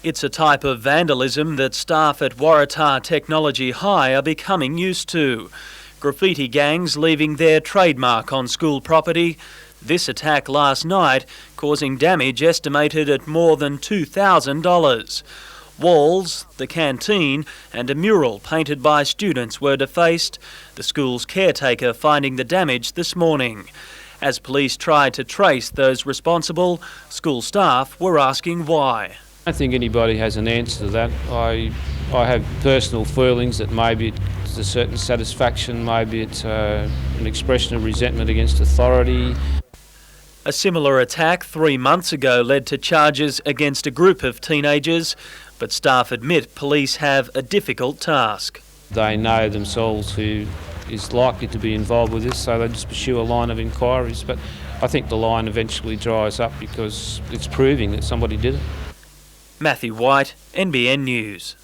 It's a type of vandalism that staff at Waratah Technology High are becoming used to. Graffiti gangs leaving their trademark on school property. This attack last night causing damage estimated at more than $2,000. Walls, the canteen and a mural painted by students were defaced, the school's caretaker finding the damage this morning. As police tried to trace those responsible, school staff were asking why. I don't think anybody has an answer to that. I have personal feelings that maybe it's a certain satisfaction, maybe it's an expression of resentment against authority. A similar attack 3 months ago led to charges against a group of teenagers, but staff admit police have a difficult task. They know themselves who is likely to be involved with this, so they just pursue a line of inquiries. But I think the line eventually dries up because it's proving that somebody did it. Matthew White, NBN News.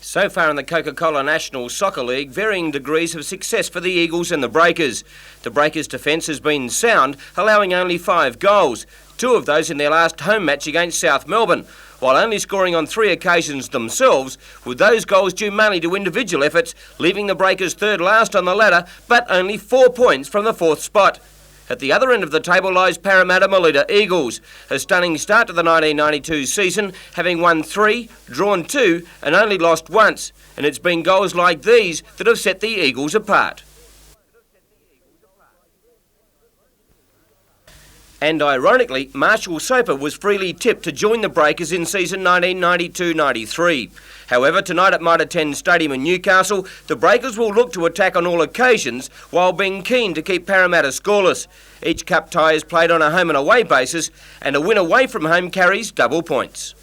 So far in the Coca-Cola National Soccer League, varying degrees of success for the Eagles and the Breakers. The Breakers' defence has been sound, allowing only 5 goals, 2 of those in their last home match against South Melbourne, while only scoring on 3 occasions themselves, with those goals due mainly to individual efforts, leaving the Breakers third last on the ladder, but only 4 points from the 4th spot. At the other end of the table lies Parramatta Melita Eagles, a stunning start to the 1992 season, having won 3, drawn 2 and only lost once. And it's been goals like these that have set the Eagles apart. And ironically, Marshall Soper was freely tipped to join the Breakers in season 1992-93. However, tonight at Mitre 10 Stadium in Newcastle, the Breakers will look to attack on all occasions while being keen to keep Parramatta scoreless. Each cup tie is played on a home and away basis, and a win away from home carries double points.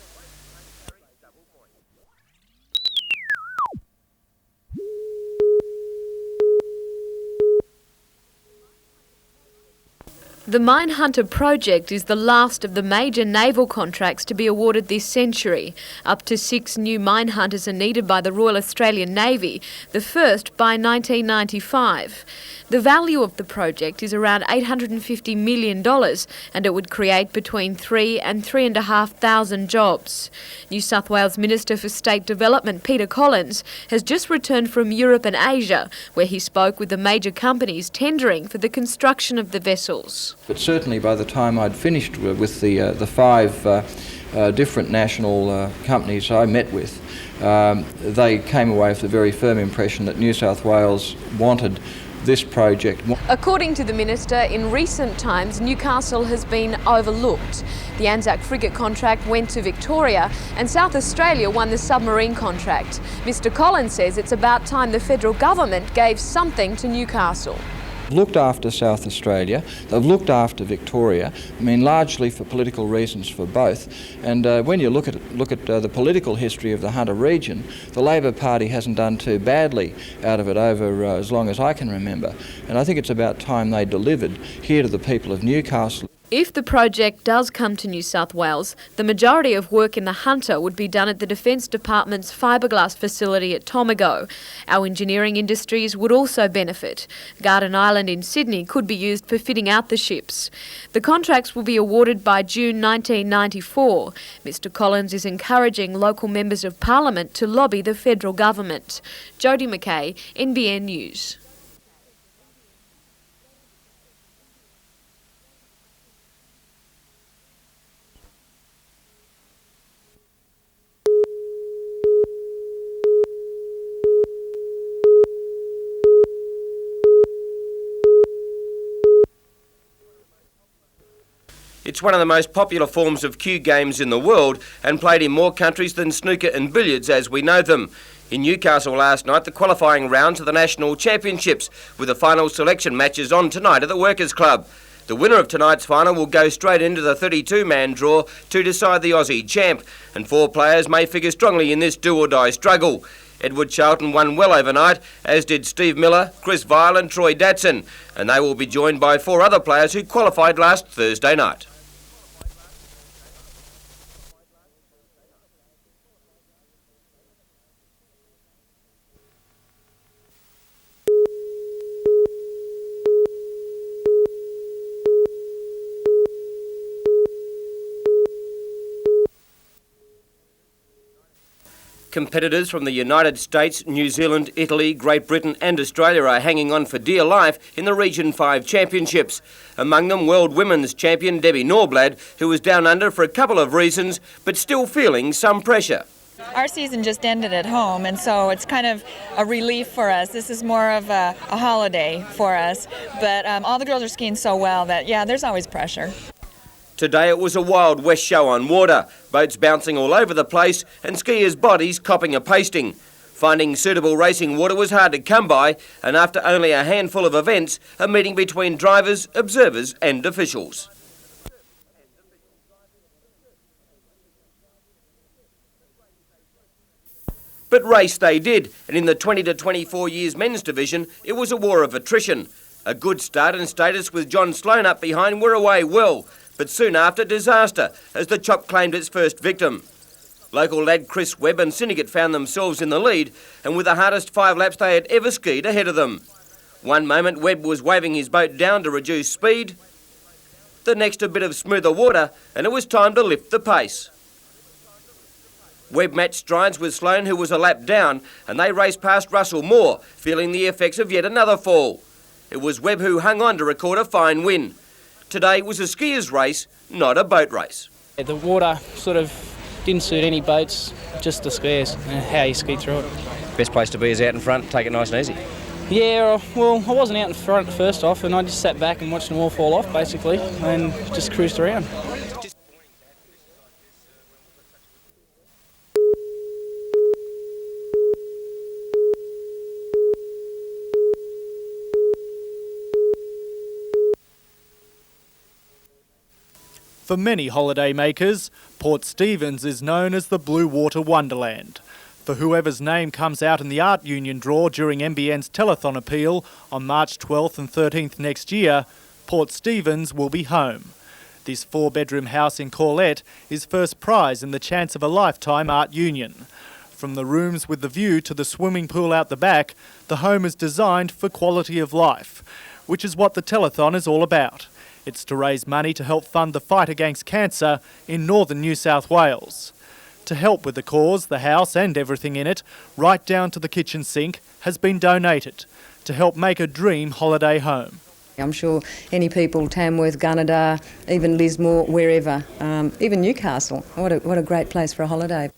The Minehunter project is the last of the major naval contracts to be awarded this century. Up to 6 new minehunters are needed by the Royal Australian Navy, the first by 1995. The value of the project is around $850 million and it would create between 3 and 3,500 jobs. New South Wales Minister for State Development Peter Collins has just returned from Europe and Asia, where he spoke with the major companies tendering for the construction of the vessels. But certainly by the time I'd finished with the 5 different national companies I met with, they came away with a very firm impression that New South Wales wanted this project. According to the Minister, in recent times Newcastle has been overlooked. The Anzac frigate contract went to Victoria and South Australia won the submarine contract. Mr Collins says it's about time the federal government gave something to Newcastle. Looked after South Australia, they've looked after Victoria, I mean largely for political reasons for both. And when you look at the political history of the Hunter region, the Labor Party hasn't done too badly out of it over as long as I can remember. And I think it's about time they delivered here to the people of Newcastle. If the project does come to New South Wales, the majority of work in the Hunter would be done at the Defence Department's fiberglass facility at Tomago. Our engineering industries would also benefit. Garden Island in Sydney could be used for fitting out the ships. The contracts will be awarded by June 1994. Mr Collins is encouraging local members of Parliament to lobby the federal government. Jodie McKay, NBN News. It's one of the most popular forms of cue games in the world and played in more countries than snooker and billiards as we know them. In Newcastle last night, the qualifying rounds of the National Championships, with the final selection matches on tonight at the Workers' Club. The winner of tonight's final will go straight into the 32-man draw to decide the Aussie champ, and 4 players may figure strongly in this do-or-die struggle. Edward Charlton won well overnight, as did Steve Miller, Chris Vile and Troy Datson, and they will be joined by 4 other players who qualified last Thursday night. Competitors from the United States, New Zealand, Italy, Great Britain and Australia are hanging on for dear life in the Region 5 Championships. Among them, World Women's Champion Debbie Norblad, who was down under for a couple of reasons, but still feeling some pressure. Our season just ended at home, and so it's kind of a relief for us. This is more of a holiday for us, but all the girls are skiing so well that, yeah, there's always pressure. Today it was a Wild West show on water, boats bouncing all over the place and skiers' bodies copping a pasting. Finding suitable racing water was hard to come by, and after only a handful of events, a meeting between drivers, observers and officials. But race they did, and in the 20 to 24 years men's division, it was a war of attrition. A good start and status with John Sloan up behind were away well, but soon after, disaster, as the chop claimed its first victim. Local lad Chris Webb and Syndicate found themselves in the lead, and with the hardest 5 laps they had ever skied ahead of them. One moment Webb was waving his boat down to reduce speed, the next a bit of smoother water, and it was time to lift the pace. Webb matched strides with Sloan, who was a lap down, and they raced past Russell Moore, feeling the effects of yet another fall. It was Webb who hung on to record a fine win. Today was a skier's race, not a boat race. The water sort of didn't suit any boats, just the skiers and how you ski through it. Best place to be is out in front, take it nice and easy. Yeah, well, I wasn't out in front first off, and I just sat back and watched them all fall off, basically, and just cruised around. For many holidaymakers, Port Stephens is known as the Blue Water Wonderland. For whoever's name comes out in the art union draw during NBN's telethon appeal on March 12th and 13th next year, Port Stephens will be home. This 4-bedroom house in Corlette is first prize in the chance of a lifetime art union. From the rooms with the view to the swimming pool out the back, the home is designed for quality of life, which is what the telethon is all about. It's to raise money to help fund the fight against cancer in northern New South Wales. To help with the cause, the house and everything in it, right down to the kitchen sink, has been donated to help make a dream holiday home. I'm sure any people, Tamworth, Gunnedah, even Lismore, wherever, even Newcastle, what a great place for a holiday.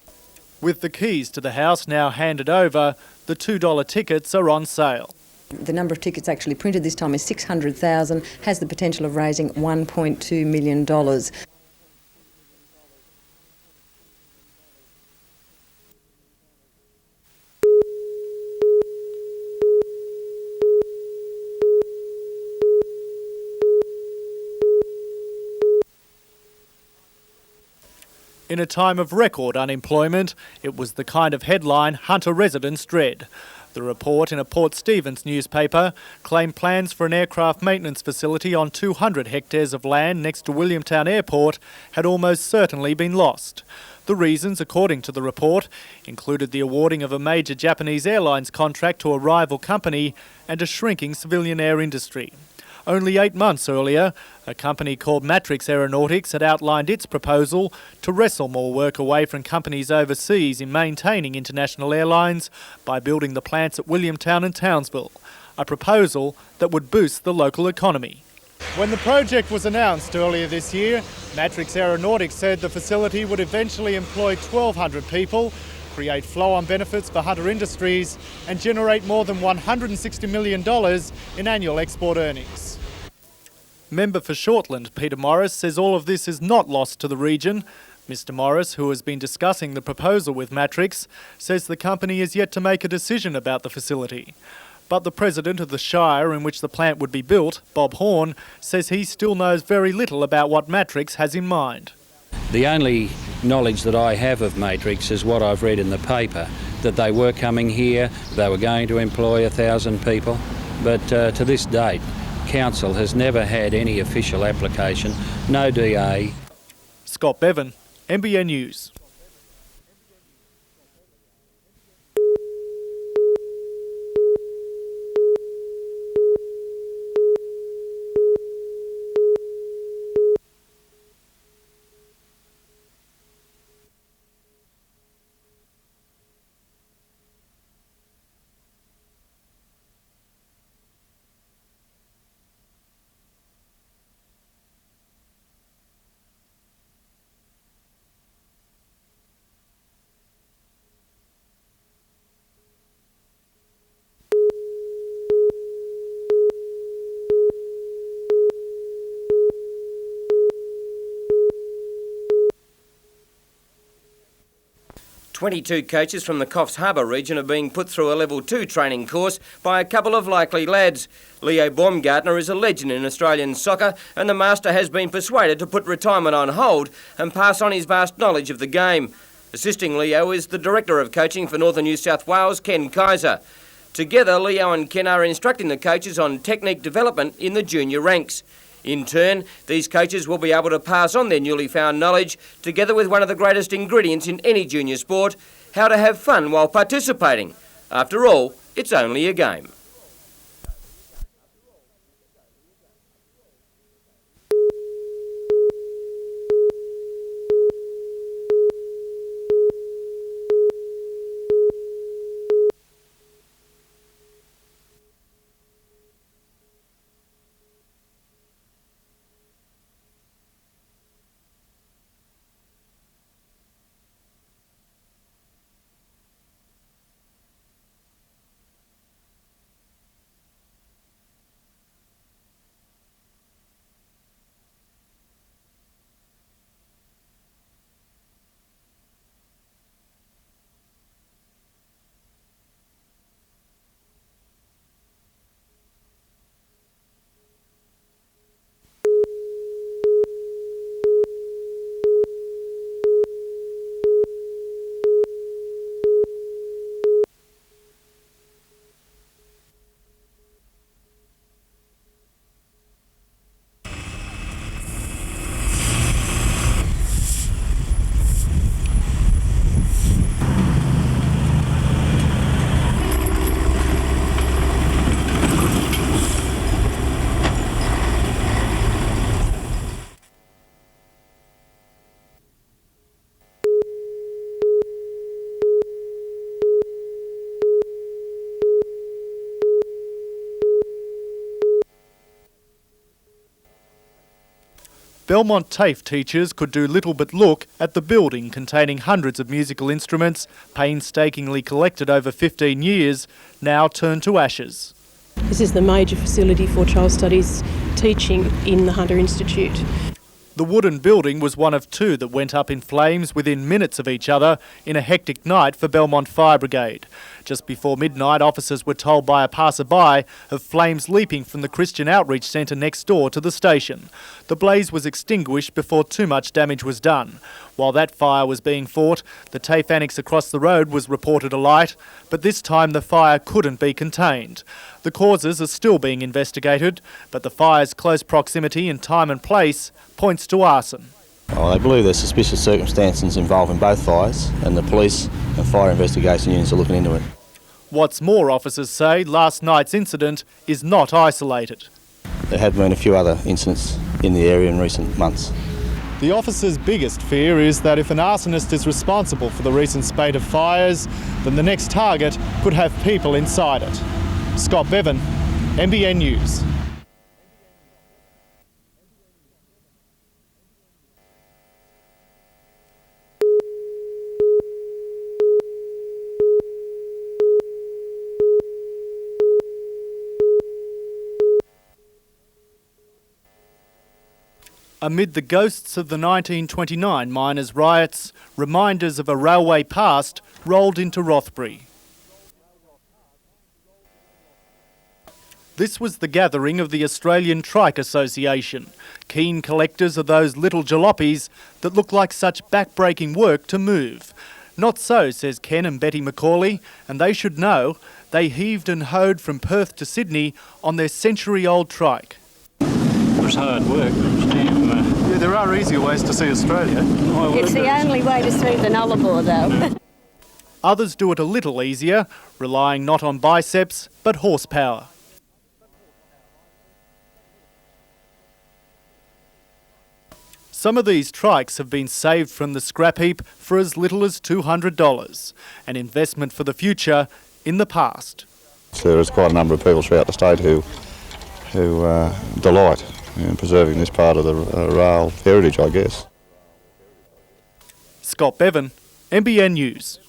With the keys to the house now handed over, the $2 tickets are on sale. The number of tickets actually printed this time is 600,000, has the potential of raising $1.2 million. In a time of record unemployment, it was the kind of headline Hunter residents dread. The report in a Port Stephens newspaper claimed plans for an aircraft maintenance facility on 200 hectares of land next to Williamtown Airport had almost certainly been lost. The reasons, according to the report, included the awarding of a major Japanese airlines contract to a rival company and a shrinking civilian air industry. Only 8 months earlier, a company called Matrix Aeronautics had outlined its proposal to wrestle more work away from companies overseas in maintaining international airlines by building the plants at Williamtown and Townsville, a proposal that would boost the local economy. When the project was announced earlier this year, Matrix Aeronautics said the facility would eventually employ 1,200 people, create flow-on benefits for Hunter Industries and generate more than $160 million in annual export earnings. Member for Shortland, Peter Morris, says all of this is not lost to the region. Mr Morris, who has been discussing the proposal with Matrix, says the company is yet to make a decision about the facility. But the president of the Shire in which the plant would be built, Bob Horn, says he still knows very little about what Matrix has in mind. The only knowledge that I have of Matrix is what I've read in the paper, that they were coming here, they were going to employ 1,000 people, but to this date, Council has never had any official application, no DA. Scott Bevan, NBN News. 22 coaches from the Coffs Harbour region are being put through a level 2 training course by a couple of likely lads. Leo Baumgartner is a legend in Australian soccer, and the master has been persuaded to put retirement on hold and pass on his vast knowledge of the game. Assisting Leo is the Director of Coaching for Northern New South Wales, Ken Kaiser. Together, Leo and Ken are instructing the coaches on technique development in the junior ranks. In turn, these coaches will be able to pass on their newly found knowledge, together with one of the greatest ingredients in any junior sport, how to have fun while participating. After all, it's only a game. Belmont TAFE teachers could do little but look at the building containing hundreds of musical instruments, painstakingly collected over 15 years, now turned to ashes. This is the major facility for child studies teaching in the Hunter Institute. The wooden building was one of two that went up in flames within minutes of each other in a hectic night for Belmont Fire Brigade. Just before midnight, officers were told by a passerby of flames leaping from the Christian Outreach Centre next door to the station. The blaze was extinguished before too much damage was done. While that fire was being fought, the TAFE annex across the road was reported alight, but this time the fire couldn't be contained. The causes are still being investigated, but the fire's close proximity and time and place points to arson. They believe there's suspicious circumstances involving both fires, and the police and fire investigation units are looking into it. What's more, officers say last night's incident is not isolated. There have been a few other incidents in the area in recent months. The officers' biggest fear is that if an arsonist is responsible for the recent spate of fires, then the next target could have people inside it. Scott Bevan, NBN News. Amid the ghosts of the 1929 miners' riots, reminders of a railway past rolled into Rothbury. This was the gathering of the Australian Trike Association, keen collectors of those little jalopies that look like such back-breaking work to move. Not so, says Ken and Betty McCauley, and they should know they heaved and hoed from Perth to Sydney on their century-old trike. It was hard work. Yeah, there are easier ways to see Australia. It's the only way to see the Nullarbor, though. Others do it a little easier, relying not on biceps, but horsepower. Some of these trikes have been saved from the scrap heap for as little as $200, an investment for the future in the past. So there is quite a number of people throughout the state who delight in preserving this part of the rail heritage, I guess. Scott Bevan, NBN News.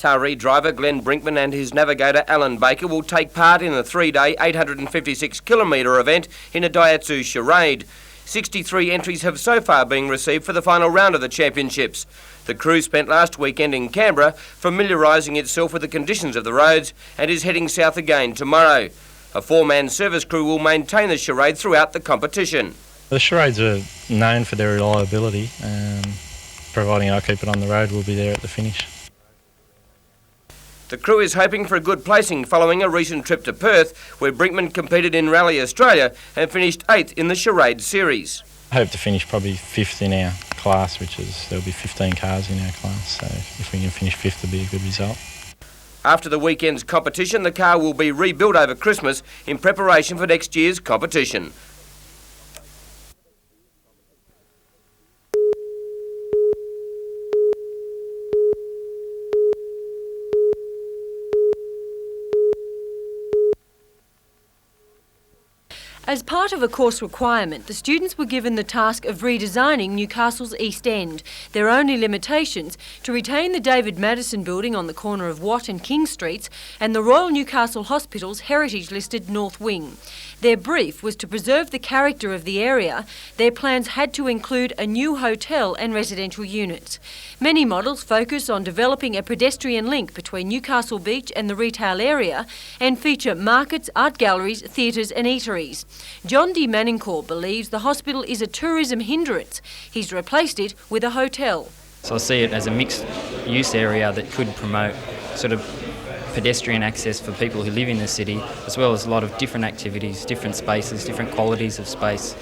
Taree driver Glenn Brinkman and his navigator Alan Baker will take part in a 3-day 856-kilometre event in a Daihatsu charade. 63 entries have so far been received for the final round of the championships. The crew spent last weekend in Canberra familiarising itself with the conditions of the roads and is heading south again tomorrow. A 4-man service crew will maintain the charade throughout the competition. The charades are known for their reliability. Providing I keep it on the road, we'll be there at the finish. The crew is hoping for a good placing following a recent trip to Perth, where Brinkman competed in Rally Australia and finished 8th in the charade series. I hope to finish probably 5th in our class, there'll be 15 cars in our class, so if we can finish 5th, it'll be a good result. After the weekend's competition, the car will be rebuilt over Christmas in preparation for next year's competition. As part of a course requirement, the students were given the task of redesigning Newcastle's East End. Their only limitations to retain the David Madison building on the corner of Watt and King Streets and the Royal Newcastle Hospital's heritage-listed North Wing. Their brief was to preserve the character of the area. Their plans had to include a new hotel and residential units. Many models focus on developing a pedestrian link between Newcastle Beach and the retail area and feature markets, art galleries, theatres and eateries. John D. Manincourt believes the hospital is a tourism hindrance. He's replaced it with a hotel. So I see it as a mixed use area that could promote sort of pedestrian access for people who live in the city, as well as a lot of different activities, different spaces, different qualities of space.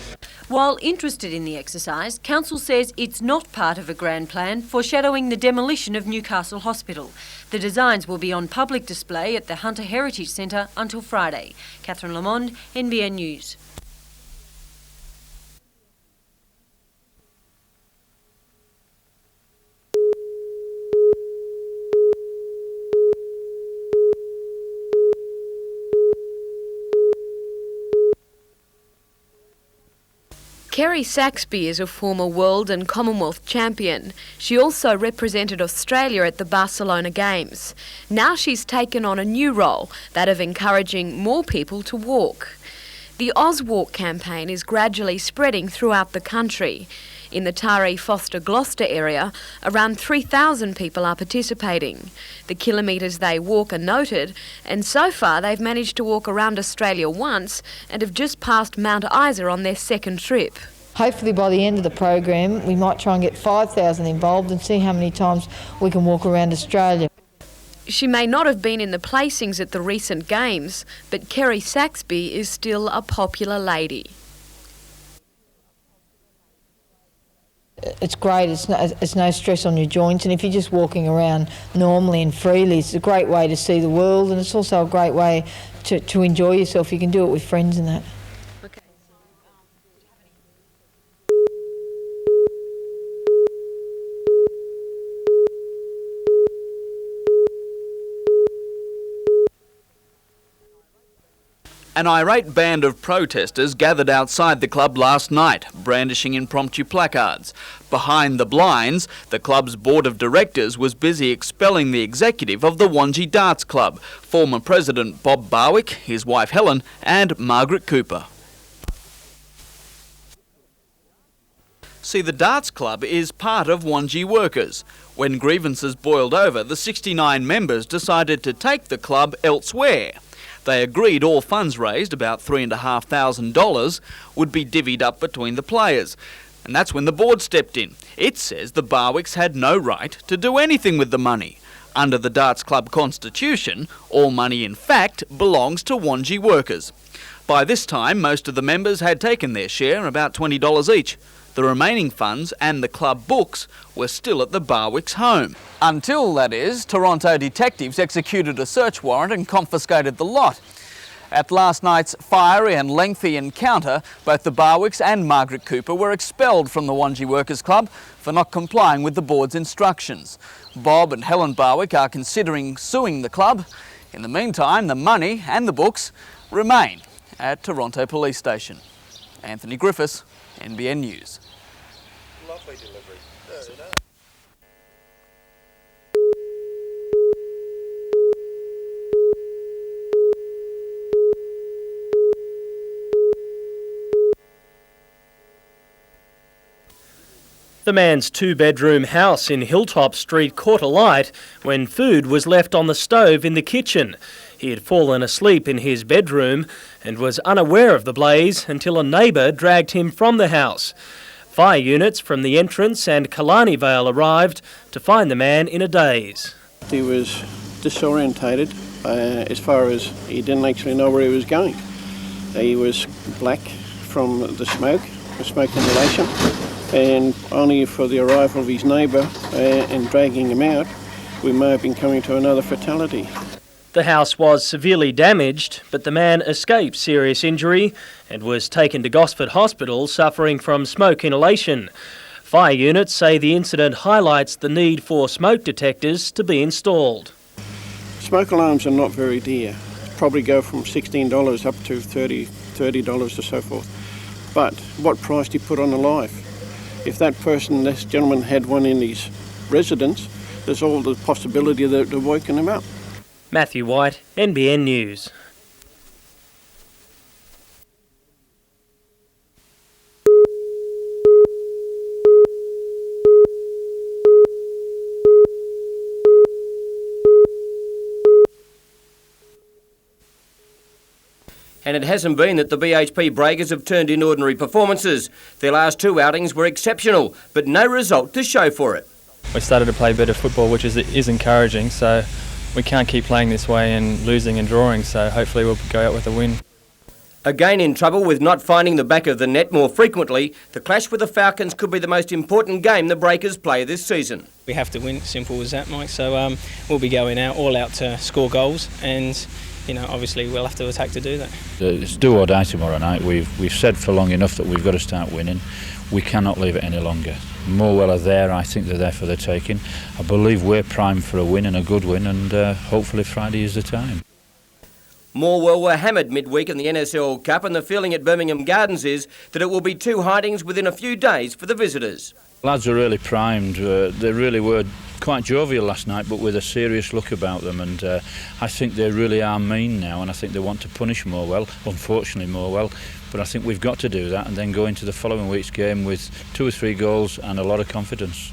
While interested in the exercise, Council says it's not part of a grand plan foreshadowing the demolition of Newcastle Hospital. The designs will be on public display at the Hunter Heritage Centre until Friday. Catherine Lamond, NBN News. Kerry Saxby is a former world and Commonwealth champion. She also represented Australia at the Barcelona Games. Now she's taken on a new role, that of encouraging more people to walk. The AusWalk campaign is gradually spreading throughout the country. In the Taree Foster Gloucester area, around 3,000 people are participating. The kilometres they walk are noted, and so far they've managed to walk around Australia once and have just passed Mount Isa on their second trip. Hopefully by the end of the program we might try and get 5,000 involved and see how many times we can walk around Australia. She may not have been in the placings at the recent games, but Kerry Saxby is still a popular lady. It's great, it's no stress on your joints, and if you're just walking around normally and freely, it's a great way to see the world, and it's also a great way to enjoy yourself. You can do it with friends and that. An irate band of protesters gathered outside the club last night, brandishing impromptu placards. Behind the blinds, the club's board of directors was busy expelling the executive of the Wangi Darts Club, former president Bob Barwick, his wife Helen, and Margaret Cooper. See, the Darts Club is part of Wangi workers. When grievances boiled over, the 69 members decided to take the club elsewhere. They agreed all funds raised, about $3,500, would be divvied up between the players. And that's when the board stepped in. It says the Barwicks had no right to do anything with the money. Under the Darts Club constitution, all money in fact belongs to Wangi workers. By this time, most of the members had taken their share, about $20 each. The remaining funds and the club books were still at the Barwicks' home. Until, that is, Toronto detectives executed a search warrant and confiscated the lot. At last night's fiery and lengthy encounter, both the Barwicks and Margaret Cooper were expelled from the Wangi Workers Club for not complying with the board's instructions. Bob and Helen Barwick are considering suing the club. In the meantime, the money and the books remain at Toronto Police Station. Anthony Griffiths, NBN News. Lovely delivery. Very nice. The man's two-bedroom house in Hilltop Street caught alight when food was left on the stove in the kitchen. He had fallen asleep in his bedroom and was unaware of the blaze until a neighbour dragged him from the house. Fire units from the entrance and Killarney Vale arrived to find the man in a daze. He was disorientated as far as he didn't actually know where he was going. He was black from the smoke inhalation, and only for the arrival of his neighbour and dragging him out, we may have been coming to another fatality. The house was severely damaged, but the man escaped serious injury and was taken to Gosford Hospital suffering from smoke inhalation. Fire units say the incident highlights the need for smoke detectors to be installed. Smoke alarms are not very dear. Probably go from $16 up to $30 or so forth. But what price do you put on a life? If this gentleman had one in his residence, there's all the possibility that they're waking him up. Matthew White, NBN News. And it hasn't been that the BHP Breakers have turned in ordinary performances. Their last two outings were exceptional, but no result to show for it. We started to play better football, which is encouraging, so we can't keep playing this way and losing and drawing, so hopefully we'll go out with a win. Again in trouble with not finding the back of the net more frequently, the clash with the Falcons could be the most important game the Breakers play this season. We have to win, simple as that, Mike, so we'll be going all out to score goals, and obviously we'll have to attack to do that. It's do or die tomorrow night. We've said for long enough that we've got to start winning. We cannot leave it any longer. Morwell are there. I think they're there for the taking. I believe we're primed for a win and a good win, and hopefully Friday is the time. Morwell were hammered midweek in the NSL Cup, and the feeling at Birmingham Gardens is that it will be two hidings within a few days for the visitors. Lads are really primed. They really were quite jovial last night, but with a serious look about them, and I think they really are mean now, and I think they want to punish Morwell, unfortunately Morwell, but I think we've got to do that and then go into the following week's game with 2 or 3 goals and a lot of confidence.